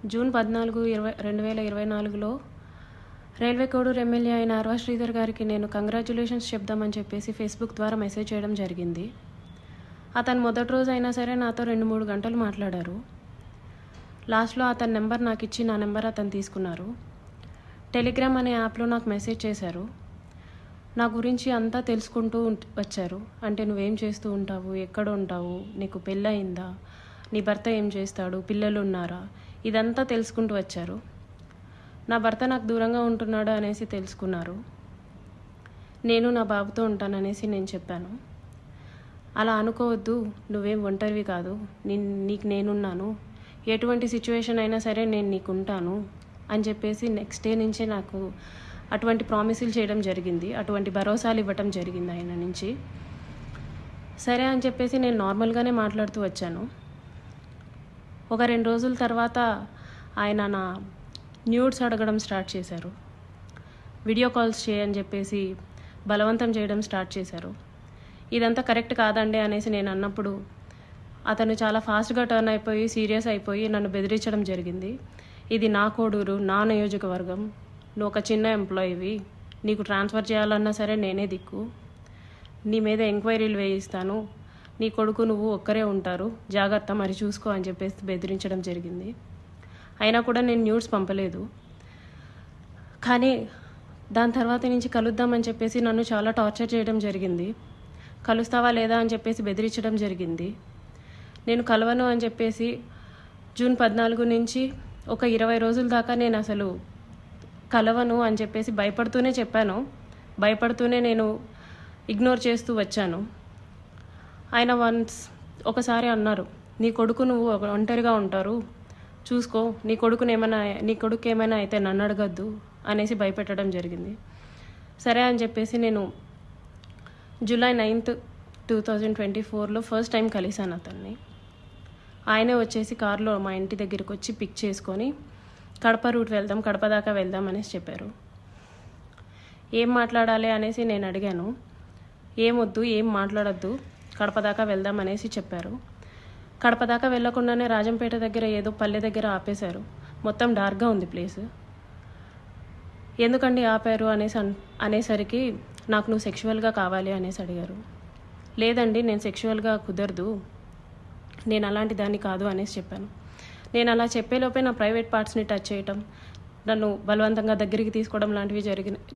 June 14, 2024లో railway Koduru MLA అయిన అర్వా శ్రీధర్ గారికి నేను కంగ్రాచ్యులేషన్స్ చెప్దామని చెప్పేసి ఫేస్బుక్ ద్వారా మెసేజ్ చేయడం జరిగింది. అతను మొదటి రోజు అయినా సరే నాతో 2-3 గంటలు మాట్లాడారు. లాస్ట్లో అతని నెంబర్ నాకు ఇచ్చి నా నెంబర్ అతను తీసుకున్నారు. టెలిగ్రామ్ అనే యాప్లో నాకు మెసేజ్ చేశారు. నా గురించి అంతా తెలుసుకుంటూ వచ్చారు. అంటే నువ్వేం చేస్తూ ఉంటావు, ఎక్కడ ఉంటావు, నీకు పెళ్ళయిందా, నీ భర్త ఏం చేస్తాడు, పిల్లలు ఉన్నారా, ఇదంతా తెలుసుకుంటూ వచ్చారు. నా భర్త నాకు దూరంగా ఉంటున్నాడు అనేసి తెలుసుకున్నారు. నేను నా బాబుతో ఉంటాననేసి నేను చెప్పాను. అలా అనుకోవద్దు, నువ్వేం ఒంటరివి కాదు, నీకు నేనున్నాను, ఎటువంటి సిచ్యువేషన్ అయినా సరే నేను నీకు ఉంటాను అని చెప్పేసి నెక్స్ట్ డే నుంచే నాకు అటువంటి ప్రామిసులు చేయడం జరిగింది. అటువంటి భరోసాలు ఇవ్వటం జరిగింది ఆయన నుంచి. సరే అని చెప్పేసి నేను నార్మల్గానే మాట్లాడుతూ వచ్చాను. ఒక 2 రోజుల తర్వాత ఆయన నా న్యూడ్స్ అడగడం స్టార్ట్ చేశారు. వీడియో కాల్స్ చేయని చెప్పేసి బలవంతం చేయడం స్టార్ట్ చేశారు. ఇదంతా కరెక్ట్ కాదండి అనేసి నేను అన్నప్పుడు అతను చాలా ఫాస్ట్గా టర్న్ అయిపోయి సీరియస్ అయిపోయి నన్ను బెదిరించడం జరిగింది. ఇది నా కోడూరు, నా నియోజకవర్గం, నువ్వు ఒక చిన్న ఎంప్లాయీవి, నీకు ట్రాన్స్ఫర్ చేయాలన్నా సరే నేనే దిక్కు, నీ మీద ఎంక్వైరీలు వేయిస్తాను, నీ కొడుకు నువ్వు ఒక్కరే ఉంటారు, జాగ్రత్త మరి చూసుకో అని చెప్పేసి బెదిరించడం జరిగింది. అయినా కూడా నేను న్యూడ్స్ పంపలేదు. కానీ దాని తర్వాత నుంచి కలుద్దామని చెప్పేసి నన్ను చాలా టార్చర్ చేయడం జరిగింది. కలుస్తావా లేదా అని చెప్పేసి బెదిరించడం జరిగింది. నేను కలవను అని చెప్పేసి జూన్ 14 నుంచి ఒక 20 రోజుల దాకా నేను అసలు కలవను అని చెప్పేసి భయపడుతూనే చెప్పాను. భయపడుతూనే నేను ఇగ్నోర్ చేస్తూ వచ్చాను. ఆయన ఒకసారి అన్నారు, నీ కొడుకు నువ్వు ఒంటరిగా ఉంటారు, చూసుకో, నీ కొడుకు ఏమైనా అయితే నన్ను అడగద్దు అనేసి భయపెట్టడం జరిగింది. సరే అని చెప్పేసి నేను జూలై 9, 2024లో ఫస్ట్ టైం కలిశాను అతన్ని. ఆయనే వచ్చేసి కారులో మా ఇంటి దగ్గరికి వచ్చి పిక్ చేసుకొని కడప రూట్ వెళ్దాం, కడప దాకా వెళ్దాం అనేసి చెప్పారు. ఏం మాట్లాడాలి అనేసి నేను అడిగాను. ఏమొద్దు, ఏం మాట్లాడద్దు, కడప దాకా వెళ్దాం అనేసి చెప్పారు. కడప దాకా వెళ్ళకుండానే రాజంపేట దగ్గర ఏదో పల్లె దగ్గర ఆపేశారు. మొత్తం డార్క్గా ఉంది ప్లేస్. ఎందుకండి ఆపారు అనేసరికి నాకు నువ్వు సెక్షువల్గా కావాలి అనేసి అడిగారు. లేదండి, నేను సెక్షువల్గా కుదరదు, నేను అలాంటి దాన్ని కాదు అనేసి చెప్పాను. నేను అలా చెప్పేలోపే నా ప్రైవేట్ పార్ట్స్ని టచ్ చేయటం, నన్ను బలవంతంగా దగ్గరికి తీసుకోవడం లాంటివి జరిగినాయి.